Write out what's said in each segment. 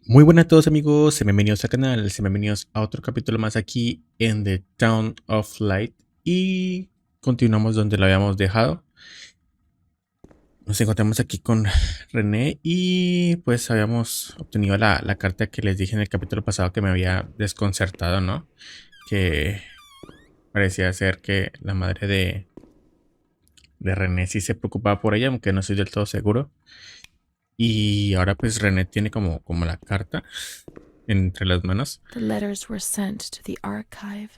Muy buenas a todos amigos, bienvenidos al canal, bienvenidos a otro capítulo más aquí en The Town of Light y continuamos donde lo habíamos dejado. Nos encontramos aquí con René y pues habíamos obtenido la carta que les dije en el capítulo pasado que me había desconcertado, ¿no? Que parecía ser que la madre de René sí se preocupaba por ella, aunque no estoy del todo seguro. Y ahora pues René tiene como la carta entre las manos. The letters were sent to the archive.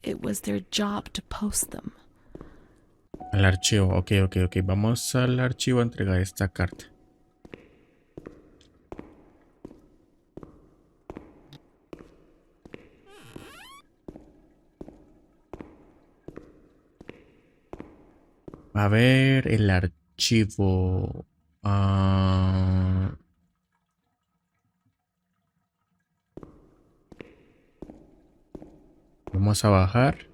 It was their job to post them. Al archivo, ok. Vamos al archivo a entregar esta carta. A ver, el archivo. Vamos a bajar.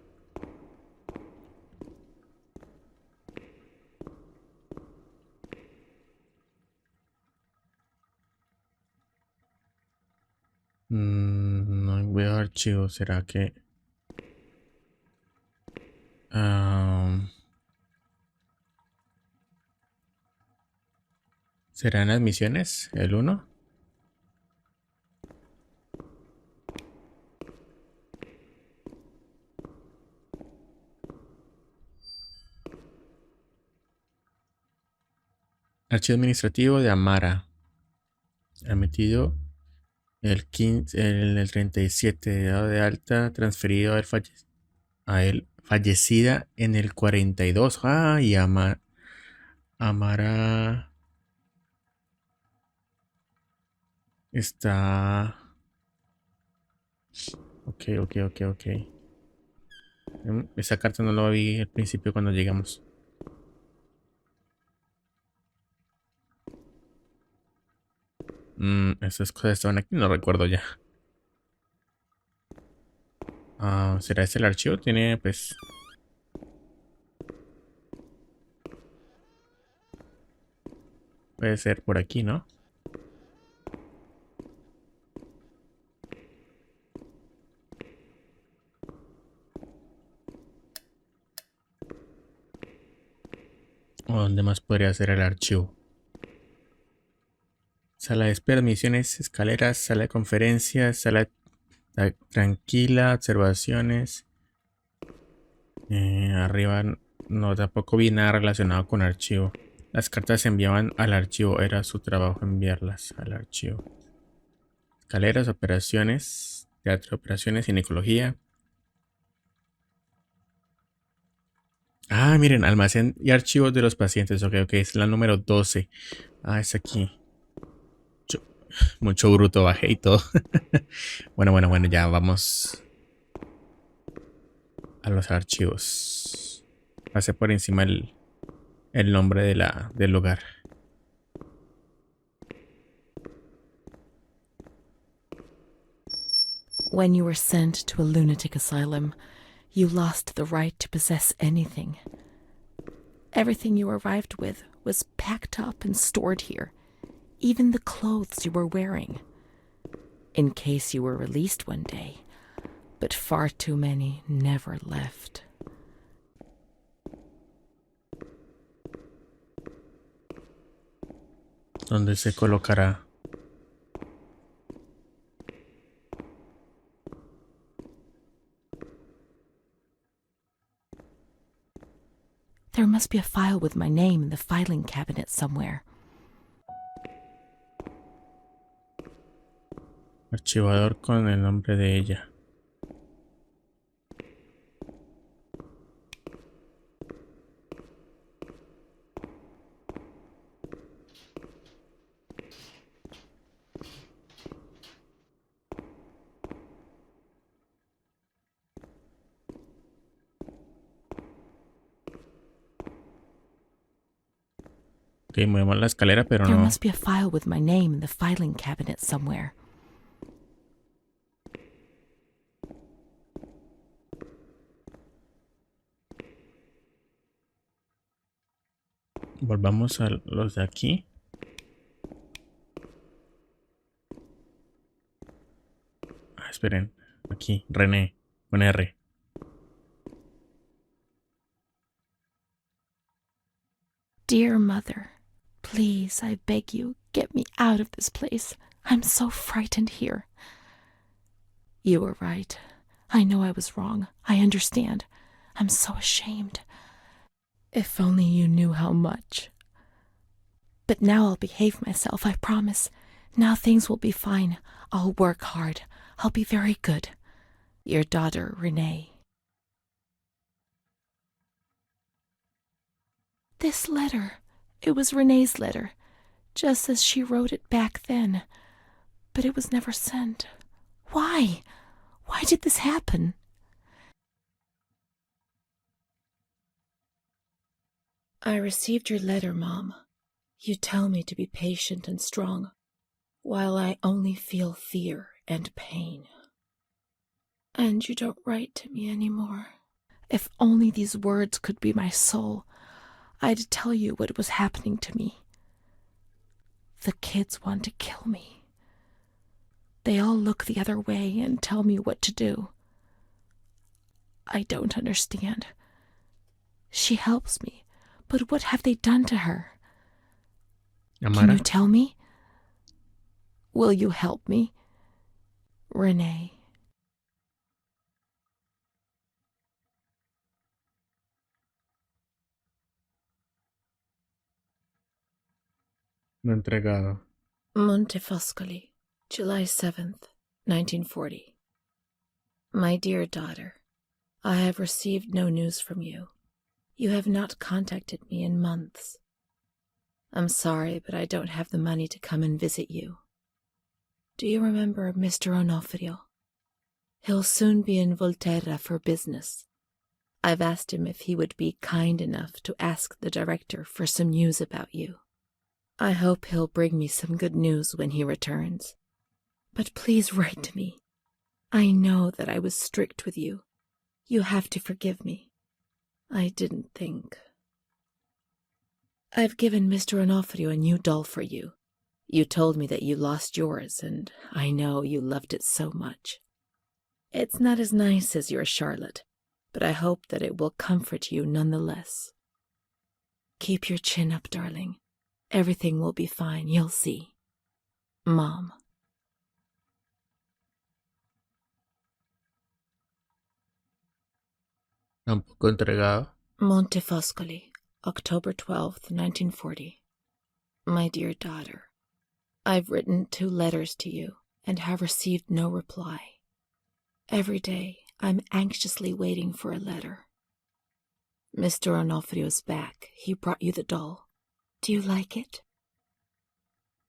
No veo archivo. ¿Será que? ¿Serán las misiones? ¿El uno? Archivo administrativo de Amara. Emitido el 15, el 37, dado de alta, transferido a él fallecida en el 42. Y Amara está. Ok. Esa carta no la vi al principio cuando llegamos. Esas cosas estaban aquí, no recuerdo ya. ¿Será este el archivo? Tiene, pues. Puede ser por aquí, ¿no? ¿O dónde más podría ser el archivo? Sala de espera, misiones, escaleras, sala de conferencias, sala tranquila, observaciones. Arriba no, tampoco vi nada relacionado con archivo. Las cartas se enviaban al archivo, era su trabajo enviarlas al archivo. Escaleras, operaciones, teatro de operaciones, ginecología. Miren, almacén y archivos de los pacientes. Ok, es la número 12. Es aquí. Mucho, mucho bruto bajé y todo. Bueno, ya vamos a los archivos. Pasé por encima el nombre del lugar. When you were sent to a lunatic asylum, you lost the right to possess anything. Everything you arrived with was packed up and stored here, even the clothes you were wearing. In case you were released one day, but far too many never left. ¿Dónde se colocará? There must be a file with my name in the filing cabinet somewhere. Archivador con el nombre de ella. Ok, movemos la escalera, pero There no. must be a file with my name in the filing cabinet somewhere. Volvamos a los de aquí. esperen. Aquí, René, con R. Dear Mother, please, I beg you, get me out of this place. I'm so frightened here. You were right. I know I was wrong. I understand. I'm so ashamed. If only you knew how much. But now I'll behave myself, I promise. Now things will be fine. I'll work hard. I'll be very good. Your daughter, Rene. This letter. It was Rene's letter, just as she wrote it back then. But it was never sent. Why? Why did this happen? I received your letter, Mom. You tell me to be patient and strong, while I only feel fear and pain. And you don't write to me anymore. If only these words could be my soul, I'd tell you what was happening to me. The kids want to kill me. They all look the other way and tell me what to do. I don't understand. She helps me, but what have they done to her? Amara. Can you tell me? Will you help me? Rene. No entregado. Montefoscoli, July 7th, 1940. My dear daughter, I have received no news from you. You have not contacted me in months. I'm sorry, but I don't have the money to come and visit you. Do you remember Mr. Onofrio? He'll soon be in Volterra for business. I've asked him if he would be kind enough to ask the director for some news about you. I hope he'll bring me some good news when he returns. But please write to me. I know that I was strict with you. You have to forgive me. I didn't think. I've given Mr. Onofrio a new doll for you. You told me that you lost yours, and I know you loved it so much. It's not as nice as your Charlotte, but I hope that it will comfort you nonetheless. Keep your chin up, darling. Everything will be fine, you'll see. Mom. Tampoco entregado. Montefoscoli, October 12th, 1940. My dear daughter, I've written 2 letters to you and have received no reply. Every day I'm anxiously waiting for a letter. Mr. Onofrio's back. He brought you the doll. Do you like it?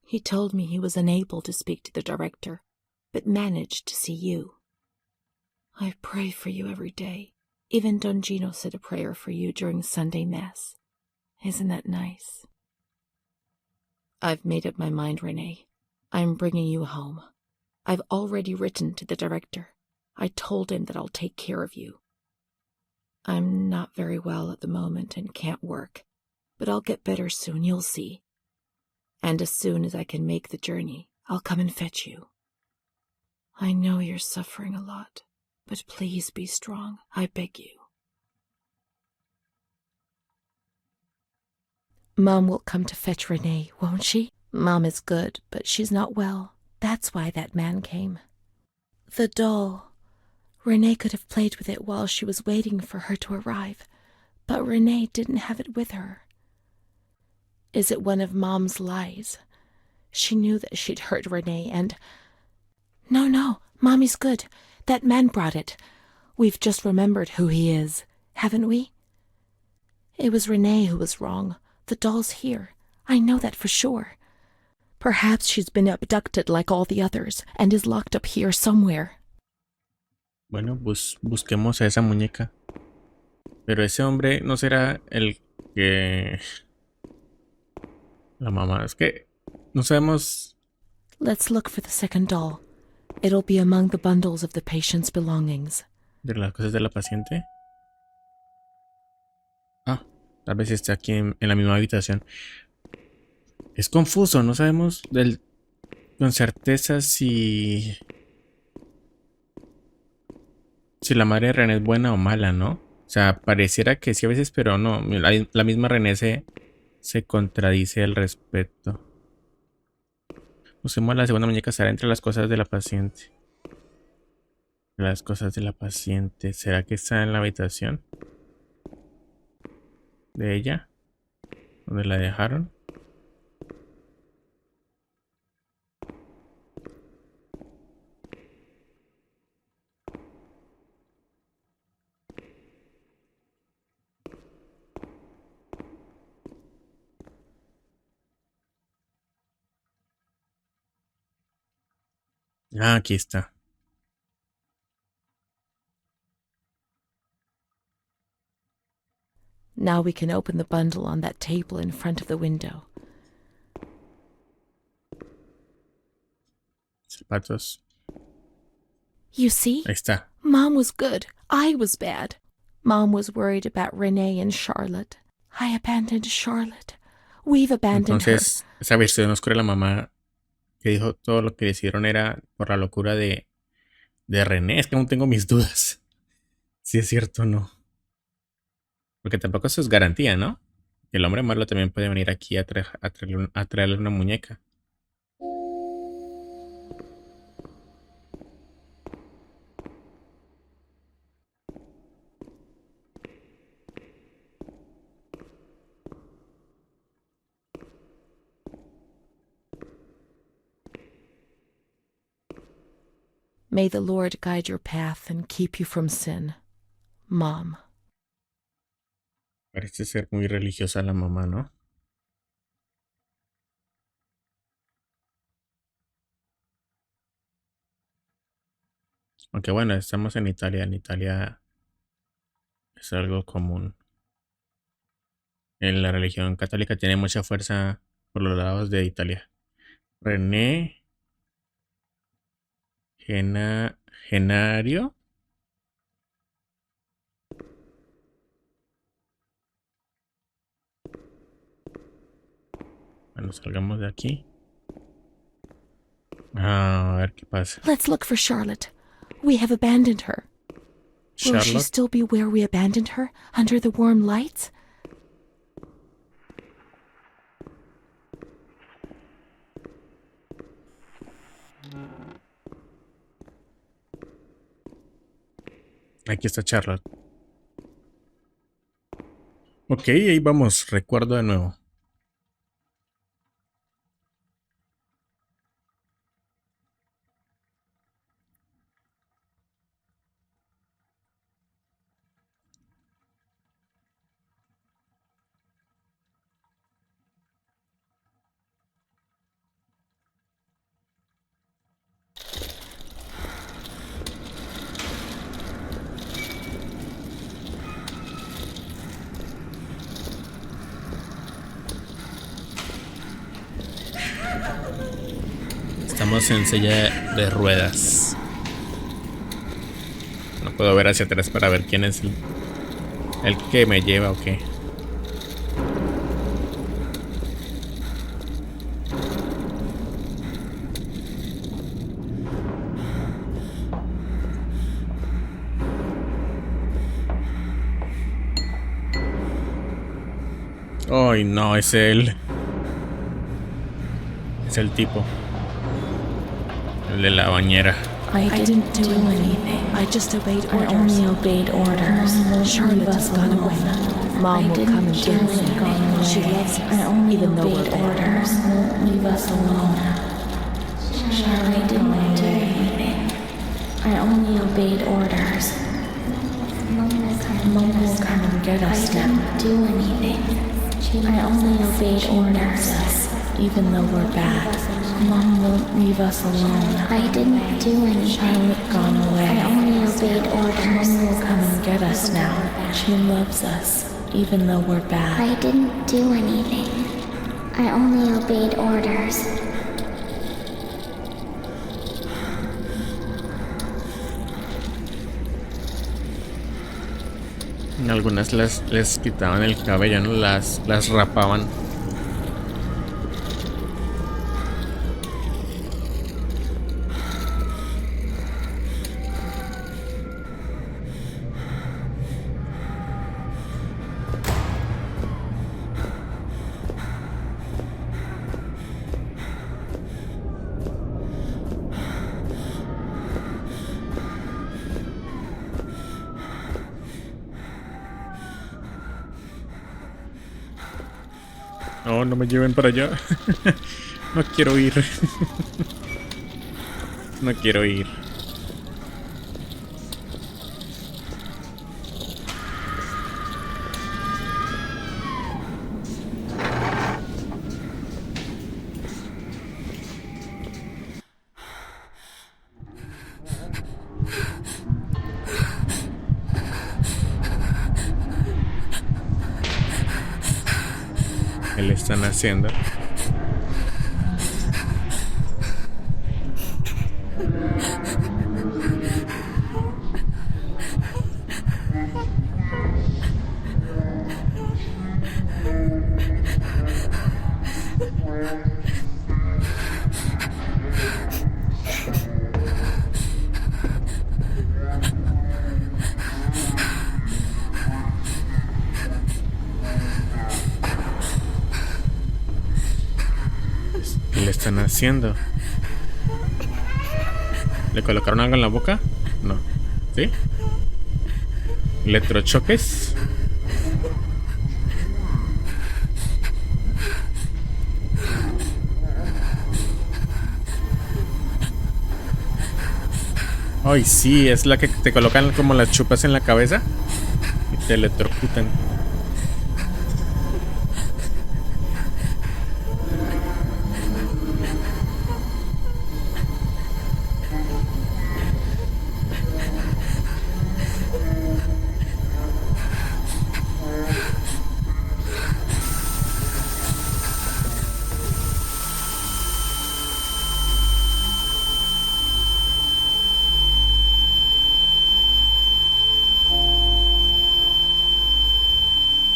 He told me he was unable to speak to the director, but managed to see you. I pray for you every day. Even Don Gino said a prayer for you during Sunday Mass. Isn't that nice? I've made up my mind, Rene. I'm bringing you home. I've already written to the director. I told him that I'll take care of you. I'm not very well at the moment and can't work, but I'll get better soon, you'll see. And as soon as I can make the journey, I'll come and fetch you. I know you're suffering a lot, but please be strong, I beg you. Mom will come to fetch Rene, won't she? Mom is good, but she's not well. That's why that man came. The doll. Rene could have played with it while she was waiting for her to arrive, but Rene didn't have it with her. Is it one of Mom's lies? She knew that she'd hurt Rene and... No, Mommy's good. That man brought it. We've just remembered who he is, haven't we? It was Rene who was wrong. The doll's here. I know that for sure. Perhaps she's been abducted like all the others and is locked up here somewhere. Bueno, pues busquemos a esa muñeca. Pero ese hombre no será el que... La mamá, es que no sabemos... Let's look for the second doll. It'll be among the bundles of the patient's belongings. De las cosas de la paciente. Ah, tal vez esté aquí en la misma habitación. Es confuso, no sabemos con certeza si si la madre de René es buena o mala, ¿no? O sea, pareciera que sí a veces, pero no. La misma René se contradice al respecto. Usemos la segunda muñeca, será entre las cosas de la paciente. Las cosas de la paciente. ¿Será que está en la habitación de ella? ¿Dónde la dejaron? Ah, aquí está. Now we can open the bundle on that table in front of the window. Zapatos. You see? Ahí está. Mom was good. I was bad. Mom was worried about Rene and Charlotte. I abandoned Charlotte. We've abandoned her. Entonces, esa versión oscura de la mamá que dijo todo lo que decidieron era por la locura de René. Es que aún tengo mis dudas. Si es cierto o no. Porque tampoco eso es garantía, ¿no? El hombre malo también puede venir aquí a traerle una muñeca. May the Lord guide your path and keep you from sin. Mom. Parece ser muy religiosa la mamá, ¿no? Aunque bueno, estamos en Italia. En Italia es algo común. En la religión católica tiene mucha fuerza por los lados de Italia. René Genario. Bueno, salgamos de aquí. A ver qué pasa. Let's look for Charlotte. We have abandoned her. Will she Charlotte. still be where we abandoned her, under the warm lights? Aquí está Charlotte. Ok, ahí vamos. Recuerdo de nuevo. Estamos en silla de ruedas. No puedo ver hacia atrás para ver quién es el que me lleva o qué. Ay, no, es él. Es el tipo. El de la bañera. I didn't do anything. I just obeyed orders. I only obeyed orders. Charlotte has gone away. Mom will come and get us. She loves us, even though we're bad. Won't leave us alone. Charlotte didn't do anything. I only obeyed orders. Mom will come and get us now. I didn't do anything. I only obeyed orders. Even though we're bad. Mom won't leave us alone. I didn't do anything. Charlotte gone away. I only obeyed orders. Mom will come and get us now. She loves us, even though we're bad. I didn't do anything. I only obeyed orders. Algunas les quitaban el cabello, ¿no? Las rapaban. No, no me lleven para allá. No quiero ir. No quiero ir. ¿Qué le están haciendo? ¿Qué le están haciendo? ¿Le colocaron algo en la boca? No. ¿Sí? ¿Electrochoques? Ay, sí, es la que te colocan como las chupas en la cabeza y te electrocutan.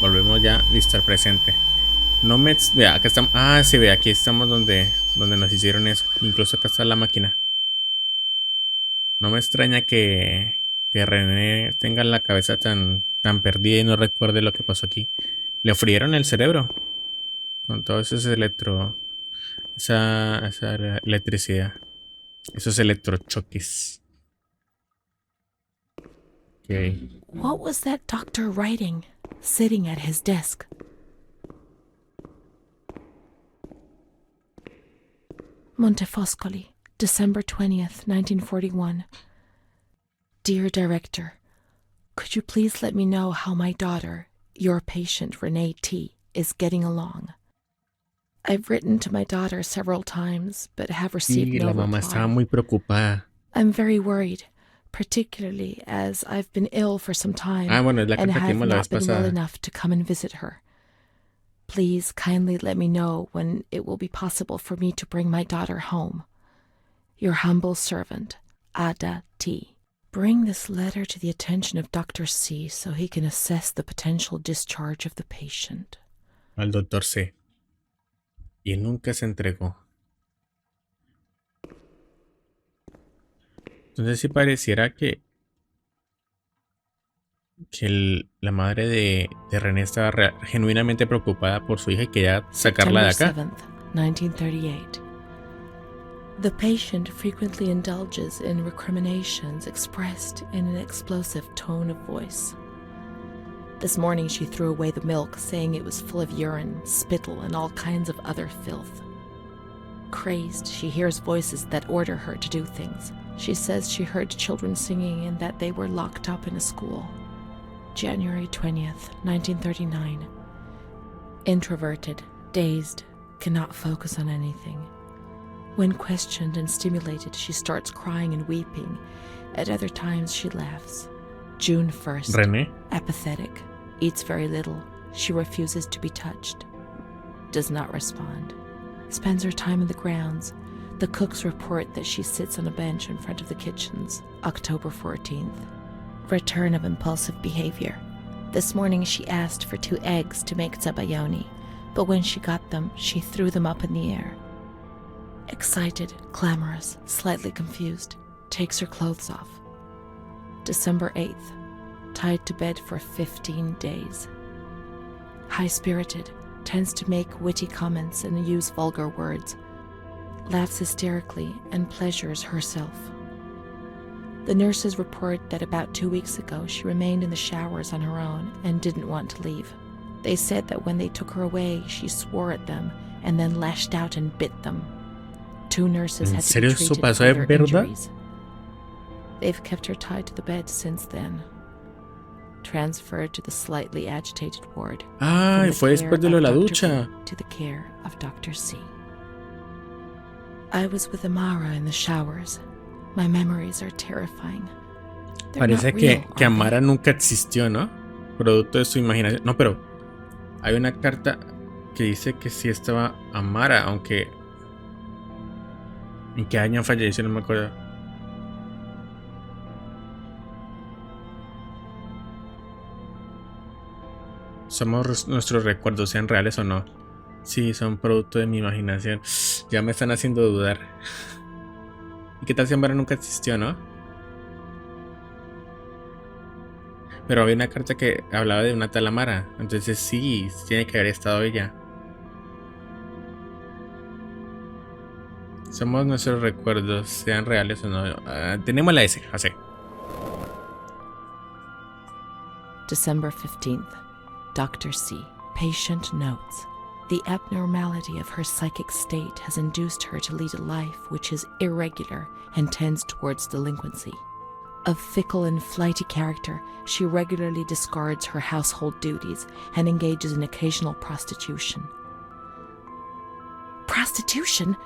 Volvemos ya, listo al presente. No me... Vea, acá estamos... Ah, sí, ve, aquí estamos donde nos hicieron eso. Incluso acá está la máquina. No me extraña que René tenga la cabeza tan perdida y no recuerde lo que pasó aquí. Le frieron el cerebro con todo ese esa electricidad. Esos electrochoques. Ok. What was that doctor writing, sitting at his desk? Montefoscoli, December 20th, 1941. Dear Director, could you please let me know how my daughter, your patient Rene T., is getting along? I've written to my daughter several times, but have received Sí, no la mamá estaba reply. muy preocupada. I'm very worried, particularly as I've been ill for some time Ah, bueno, es la and carta que have dimos la not vez been well pasada. enough to come and visit her. Please kindly let me know when it will be possible for me to bring my daughter home. Your humble servant, Ada T. Bring this letter to the attention of Dr. C so he can assess the potential discharge of the patient. Al doctor C. Y nunca se entregó. Entonces sí pareciera que la madre de René estaba genuinamente preocupada por su hija y quería sacarla de acá. September 7th, 1938. The patient frequently indulges in recriminations expressed in an explosive tone of voice. This morning she threw away the milk, saying it was full of urine, spittle, and all kinds of other filth. Crazed, she hears voices that order her to do things. She says she heard children singing and that they were locked up in a school. January 20th, 1939. Introverted, dazed, cannot focus on anything. When questioned and stimulated, she starts crying and weeping. At other times, she laughs. June 1st. René. Apathetic. Eats very little. She refuses to be touched. Does not respond. Spends her time in the grounds. The cooks report that she sits on a bench in front of the kitchens. October 14th. Return of impulsive behavior. This morning she asked for 2 eggs to make zabayoni, but when she got them, she threw them up in the air. Excited, clamorous, slightly confused, takes her clothes off. December 8th. Tied to bed for 15 days. High-spirited, tends to make witty comments and use vulgar words. Laughs hysterically and pleasures herself. The nurses report that about 2 weeks ago she remained in the showers on her own and didn't want to leave. They said that when they took her away, she swore at them and then lashed out and bit them. 2 nurses ¿En had to serio be eso treated pasó for de their verdad? injuries. They've kept her tied to the bed since then. Transferred to the slightly agitated ward. Ah, From the fue después de care lo de of la Dr. ducha. B to the care of Dr. C. I was with Amara in the showers. My memories are terrifying. They're Parece not real, que are Amara they? nunca existió, ¿no? Producto de su imaginación. No, pero hay una carta que dice que sí estaba Amara, aunque... ¿En qué año falleció? No me acuerdo. Somos nuestros recuerdos, sean reales o no. Sí, son producto de mi imaginación. Ya me están haciendo dudar. ¿Y qué tal si Amara nunca existió, no? Pero había una carta que hablaba de una tal Amara. Entonces sí, tiene que haber estado ella. Somos nuestros recuerdos, sean reales o no. Tenemos la S, así. December 15th. Dr. C. Patient notes. The abnormality of her psychic state has induced her to lead a life which is irregular and tends towards delinquency. Of fickle and flighty character, she regularly discards her household duties and engages in occasional prostitution. Prostitution?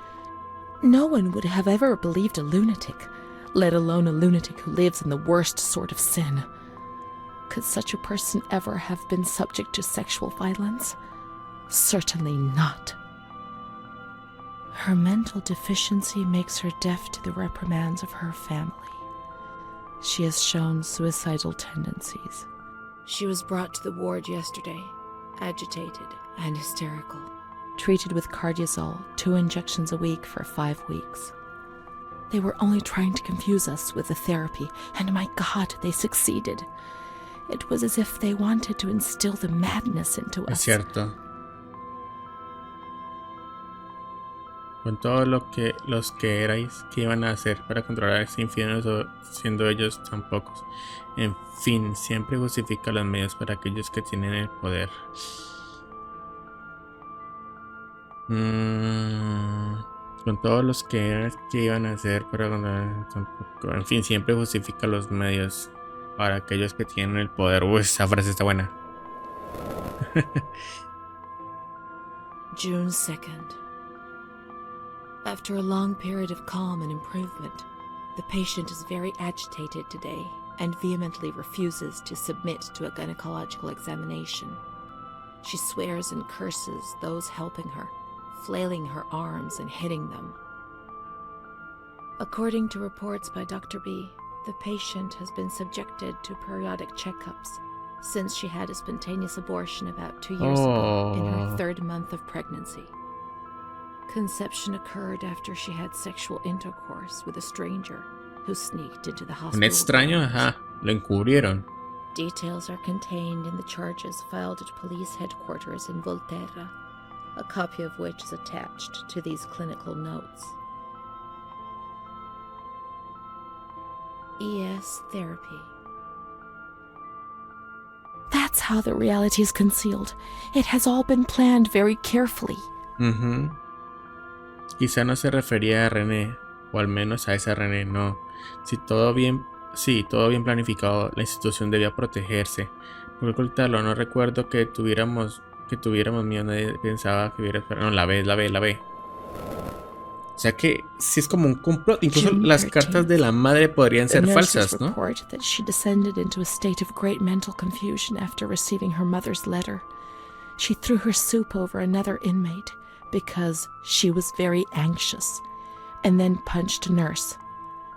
No one would have ever believed a lunatic, let alone a lunatic who lives in the worst sort of sin. Could such a person ever have been subject to sexual violence? Certainly not. Her mental deficiency makes her deaf to the reprimands of her family. She has shown suicidal tendencies. She was brought to the ward yesterday, agitated and hysterical. Treated with cardiazol, 2 injections a week for 5 weeks. They were only trying to confuse us with the therapy, and my God, they succeeded. It was as if they wanted to instill the madness into Es us. cierto. Con todo lo que los que erais, ¿qué iban a hacer para controlar a ese infierno siendo ellos tan pocos? En fin, siempre justifica los medios para aquellos que tienen el poder. Con todos los que erais, ¿qué iban a hacer para controlar tan poco? En fin, siempre justifica los medios para aquellos que tienen el poder. Uy, esa frase está buena. June 2nd. After a long period of calm and improvement, the patient is very agitated today and vehemently refuses to submit to a gynecological examination. She swears and curses those helping her, flailing her arms and hitting them. According to reports by Dr. B, the patient has been subjected to periodic checkups since she had a spontaneous abortion about 2 years ago in her 3rd month of pregnancy. Conception occurred after she had sexual intercourse with a stranger who sneaked into the hospital. Un extraño, grounds. ajá, lo encubrieron. Details are contained in the charges filed at police headquarters in Volterra, a copy of which is attached to these clinical notes. ES therapy. That's how the reality is concealed. It has all been planned very carefully. Quizá no se refería a René, o al menos a esa René, no. Si todo bien planificado, la institución debía protegerse. Por ocultarlo, no recuerdo que tuviéramos miedo, nadie pensaba que hubiera... No, la ve. O sea que sí es como un complot. Incluso June las 13th. cartas de la madre podrían The ser nurses falsas, ¿no? report that she descended into a state of great mental confusion after receiving her mother's letter. She threw her soup over another inmate because she was very anxious, and then punched a nurse.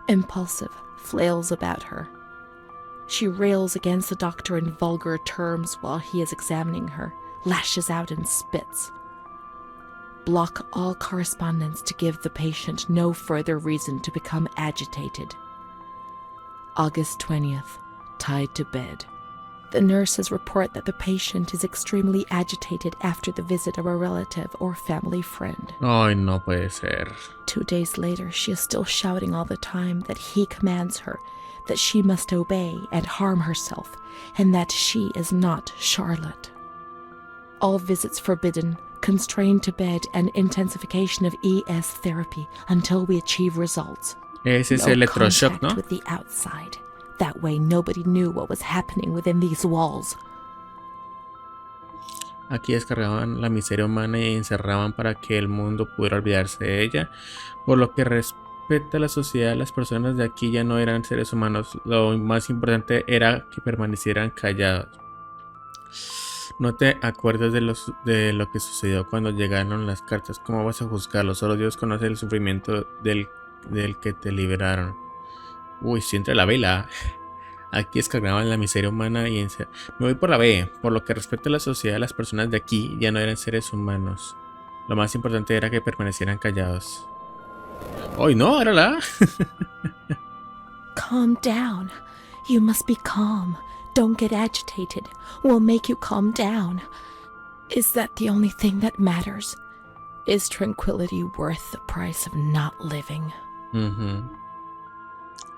Impulsive, flails about her. She rails against the doctor in vulgar terms while he is examining her, lashes out and spits. Block all correspondence to give the patient no further reason to become agitated. August 20th, tied to bed. The nurses report that the patient is extremely agitated after the visit of a relative or family friend. Ay, no puede ser. 2 days later, she is still shouting all the time that he commands her, that she must obey and harm herself, and that she is not Charlotte. All visits forbidden, constrained to bed, and intensification of ES therapy until we achieve results. Ese es No electroshock, contact ¿no? with the outside. That way nobody knew what was happening within these walls. Aquí descargaban la miseria humana y encerraban para que el mundo pudiera olvidarse de ella. Por lo que respecta a la sociedad, las personas de aquí ya no eran seres humanos. Lo más importante era que permanecieran callados. No te acuerdas de lo que sucedió cuando llegaron las cartas. ¿Cómo vas a juzgarlo? Solo Dios conoce el sufrimiento del que te liberaron. Uy, si entra la vela. Aquí descargaban la miseria humana y me voy por la B. Por lo que respecta a la sociedad, las personas de aquí ya no eran seres humanos. Lo más importante era que permanecieran callados. ¡Ay, no! Era la A. Calm down. You must be calm. Don't get agitated. We'll make you calm down. Is that the only thing that matters? Is tranquility worth the price of not living?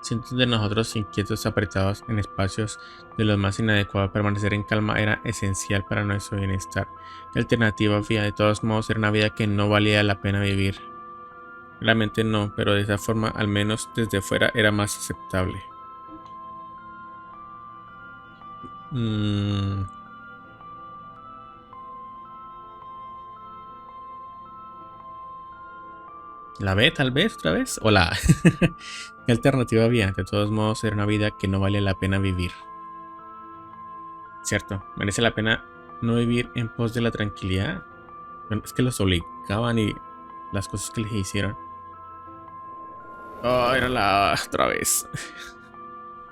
Cientos de nosotros inquietos, apretados en espacios de los más inadecuados, permanecer en calma era esencial para nuestro bienestar. ¿Qué alternativa había? De todos modos, era una vida que no valía la pena vivir. Realmente no, pero de esa forma, al menos desde fuera, era más aceptable. ¿La B tal vez otra vez? ¿O la A? ¿Qué alternativa había? De todos modos, era una vida que no vale la pena vivir. Cierto, merece la pena no vivir en pos de la tranquilidad. Bueno, es que los obligaban y las cosas que les hicieron. Oh, era la A otra vez.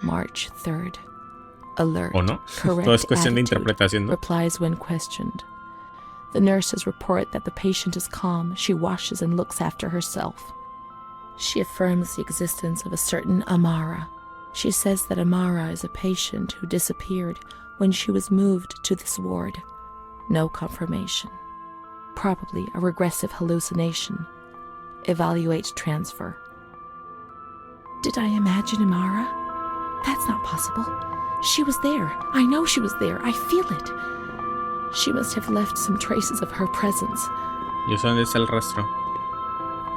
March 3rd. Alert. ¿O no? Correct Todo es cuestión de attitude. interpretación, ¿no? Replies when questioned. The nurses report that the patient is calm. She washes and looks after herself. She affirms the existence of a certain Amara. She says that Amara is a patient who disappeared when she was moved to this ward. No confirmation. Probably a regressive hallucination. Evaluate transfer. Did I imagine Amara? That's not possible. She was there. I know she was there. I feel it. She must have left some traces of her presence. ¿Y eso dónde está el rastro?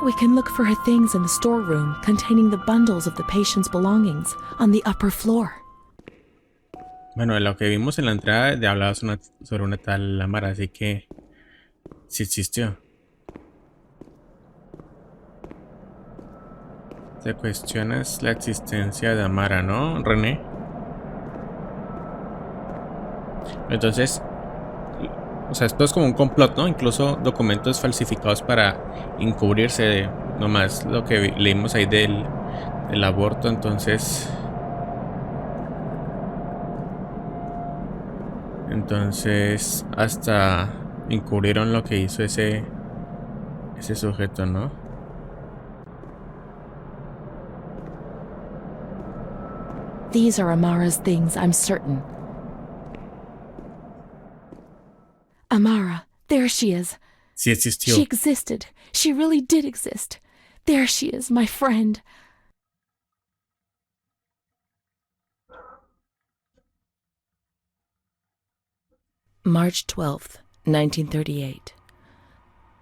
We can look for her things in the storeroom containing the bundles of the patient's belongings on the upper floor. Bueno, de lo que vimos en la entrada de hablaba sobre una tal amara, así que sí existió. Te cuestionas la existencia de Amara, ¿no, René? Entonces, o sea, esto es como un complot, ¿no? Incluso documentos falsificados para encubrirse, nomás lo que leímos ahí del aborto, entonces hasta encubrieron lo que hizo ese sujeto, ¿no? These are Amara's things, I'm certain. Amara, there she is. Sí existió. She existed. She really did exist. There she is, my friend. March 12th, 1938.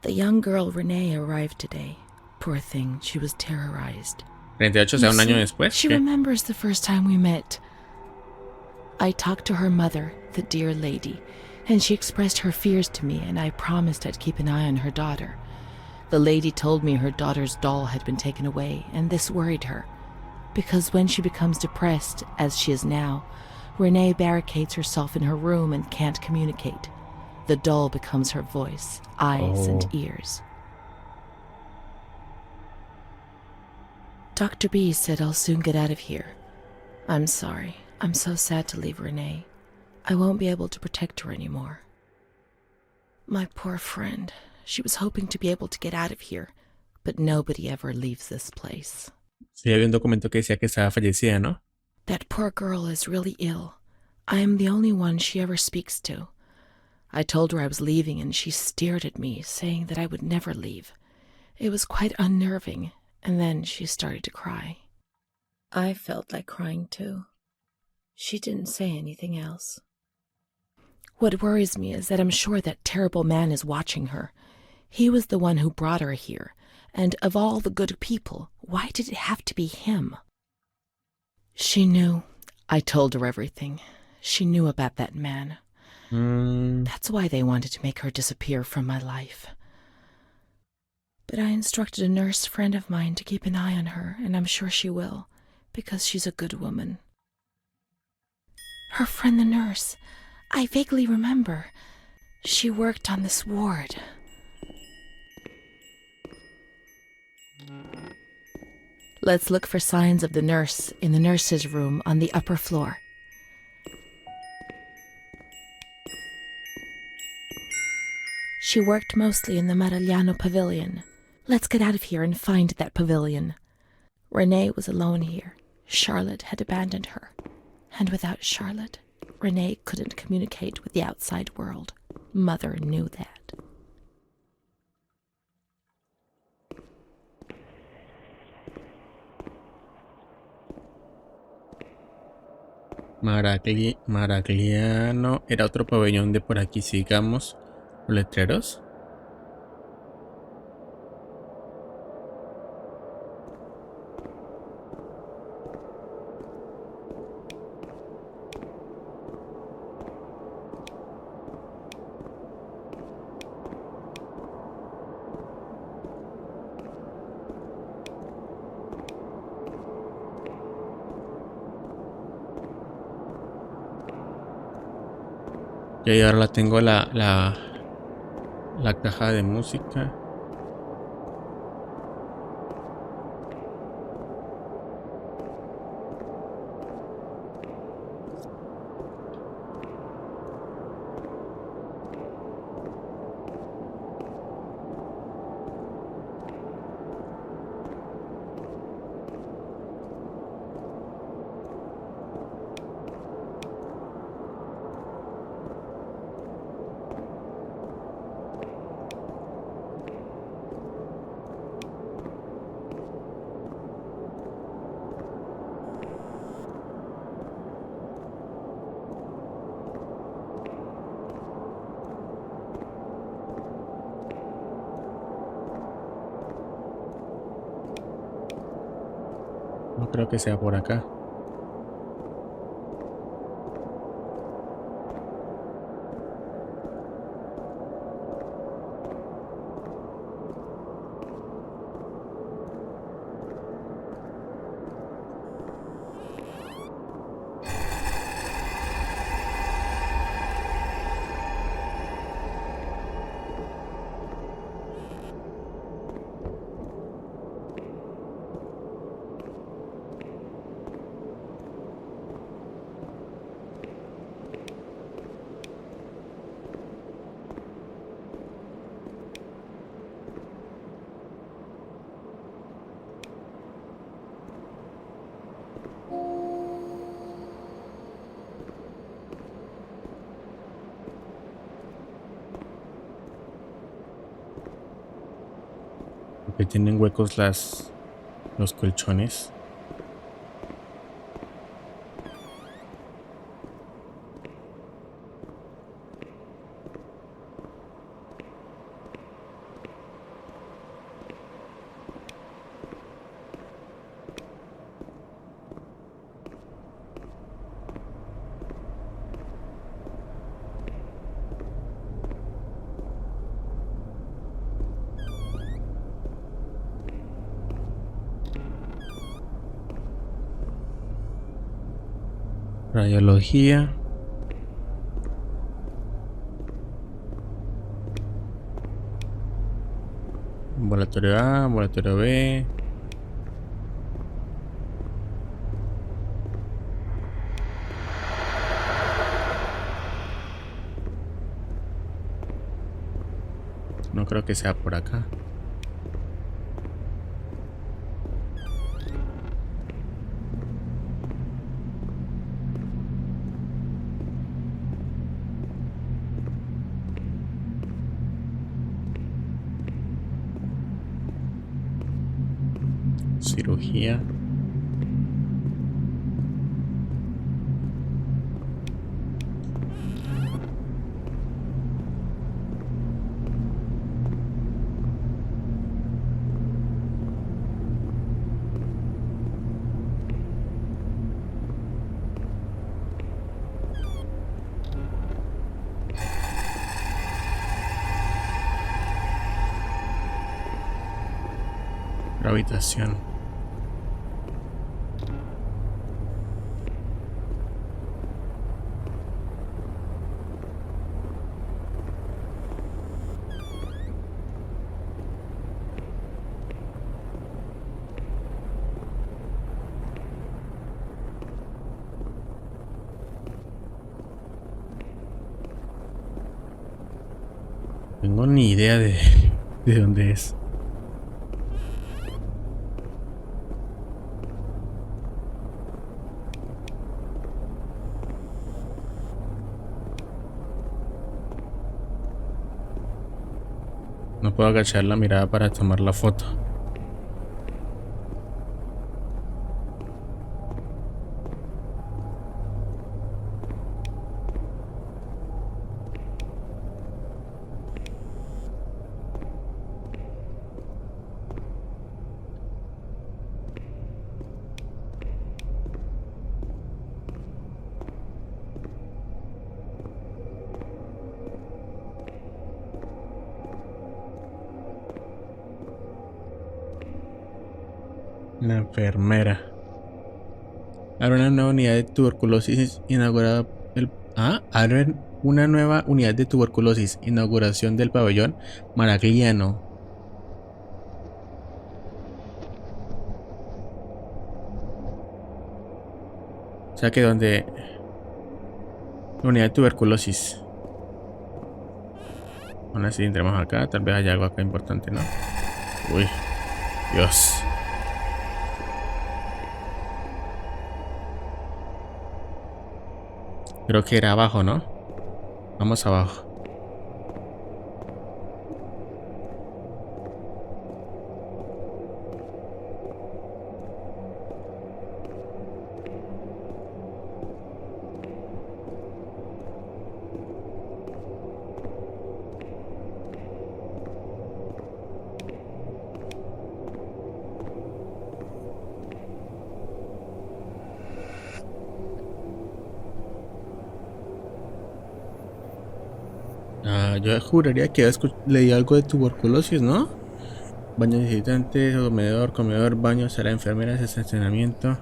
The young girl Rene arrived today. Poor thing, she was terrorized. 38, o sea, un año después. She ¿Qué? remembers the first time we met. I talked to her mother, the dear lady, and she expressed her fears to me, and I promised I'd keep an eye on her daughter. The lady told me her daughter's doll had been taken away, and this worried her, because when she becomes depressed, as she is now, Rene barricades herself in her room and can't communicate. The doll becomes her voice, eyes, and ears. Dr. B said I'll soon get out of here. I'm sorry. I'm so sad to leave Rene. I won't be able to protect her anymore. My poor friend. She was hoping to be able to get out of here, but nobody ever leaves this place. Sí, había un documento que decía que estaba fallecida, ¿no? That poor girl is really ill. I am the only one she ever speaks to. I told her I was leaving and she stared at me, saying that I would never leave. It was quite unnerving, and then she started to cry. I felt like crying too. She didn't say anything else. What worries me is that I'm sure that terrible man is watching her. He was the one who brought her here, and of all the good people, why did it have to be him? She knew. I told her everything. She knew about that man. That's why they wanted to make her disappear from my life. But I instructed a nurse friend of mine to keep an eye on her, and I'm sure she will, because she's a good woman. Her friend the nurse, I vaguely remember. She worked on this ward. Let's look for signs of the nurse in the nurse's room on the upper floor. She worked mostly in the Marigliano pavilion. Let's get out of here and find that pavilion. Rene was alone here. Charlotte had abandoned her. And without Charlotte, Rene couldn't communicate with the outside world. Mother knew that. Maragliano era otro pabellón de por aquí. Sigamos. ¿Letreros? Y ahora la tengo la caja de música. No creo que sea por acá. Que tienen huecos los colchones. Radiología. Ambulatorio A, ambulatorio B. No creo que sea por acá. Cirugía. La habitación. No tengo ni idea de dónde es. No puedo agachar la mirada para tomar la foto. La enfermera. Ahora una nueva unidad de tuberculosis inaugurada abren una nueva unidad de tuberculosis. Inauguración del pabellón Maragliano. O sea que donde la unidad de tuberculosis. Aún así entremos acá. Tal vez haya algo acá importante, ¿no? Uy, Dios. Creo que era abajo, ¿no? Vamos abajo. Yo juraría que leí algo de tuberculosis, ¿no? Baño de visitantes, comedor, baño, sala de enfermeras, estacionamiento.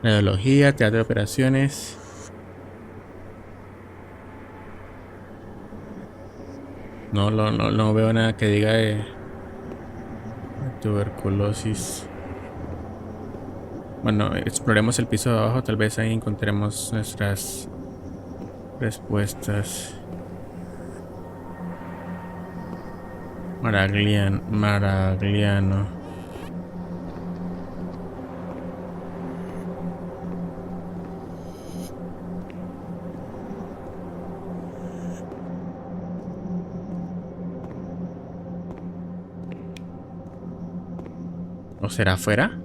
Radiología, teatro de operaciones. No veo nada que diga de tuberculosis. Bueno, exploremos el piso de abajo, tal vez ahí encontremos nuestras respuestas. Maragliano. ¿O será afuera?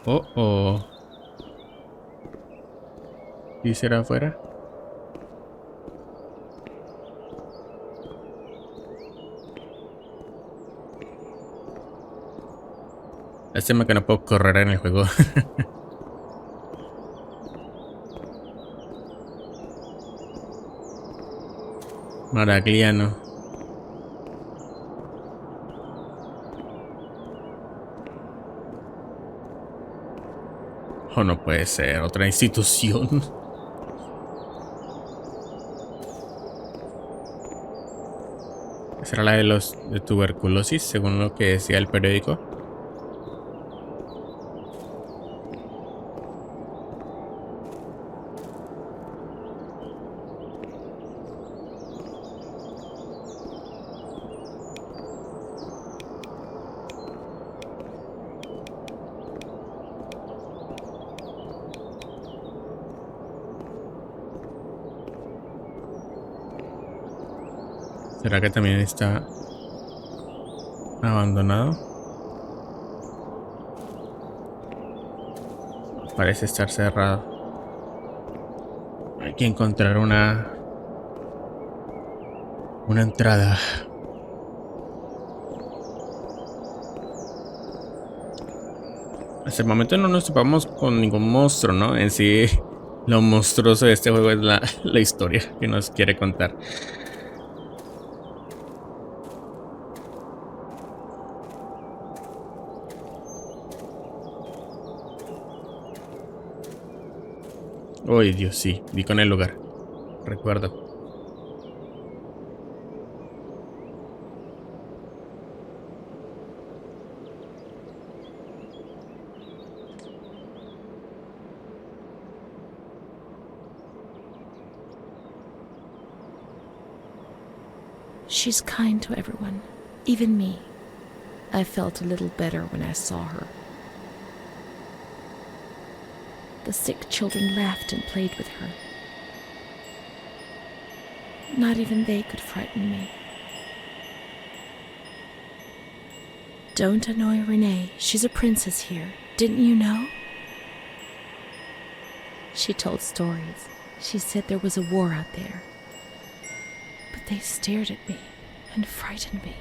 Oh. ¿Y será afuera? Lástima que no puedo correr en el juego. Maragliano. Oh, no puede ser, otra institución. ¿Será la de tuberculosis, según lo que decía el periódico? ¿Será que también está abandonado? Parece estar cerrado. Hay que encontrar una entrada. Hasta el momento no nos topamos con ningún monstruo, ¿no? En sí, lo monstruoso de este juego es la historia que nos quiere contar. Uy, Dios, sí, vi con el lugar. Recuerdo. She's kind to everyone, even me. I felt a little better when I saw her. The sick children laughed and played with her. Not even they could frighten me. Don't annoy Rene. She's a princess here. Didn't you know? She told stories. She said there was a war out there. But they stared at me and frightened me.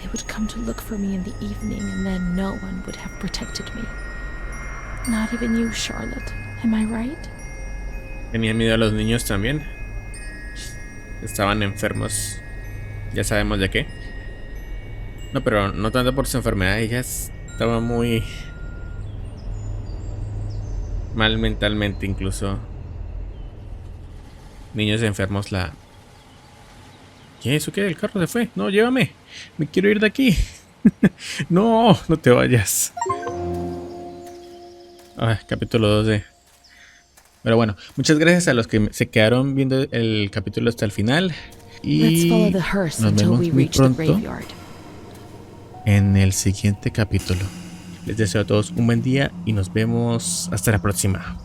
They would come to look for me in the evening, and then no one would have protected me. Not even you, Charlotte. Am I right? Tenían miedo a los niños también. Estaban enfermos. Ya sabemos de qué. No, pero no tanto por su enfermedad. Ella estaba muy mal mentalmente, incluso. Niños enfermos la... ¿Qué? ¿Eso qué? El carro se fue. No, llévame. Me quiero ir de aquí. No, no te vayas. Ah, capítulo 12. Pero bueno, muchas gracias a los que se quedaron viendo el capítulo hasta el final. Y nos vemos muy pronto en el siguiente capítulo. Les deseo a todos un buen día y nos vemos hasta la próxima.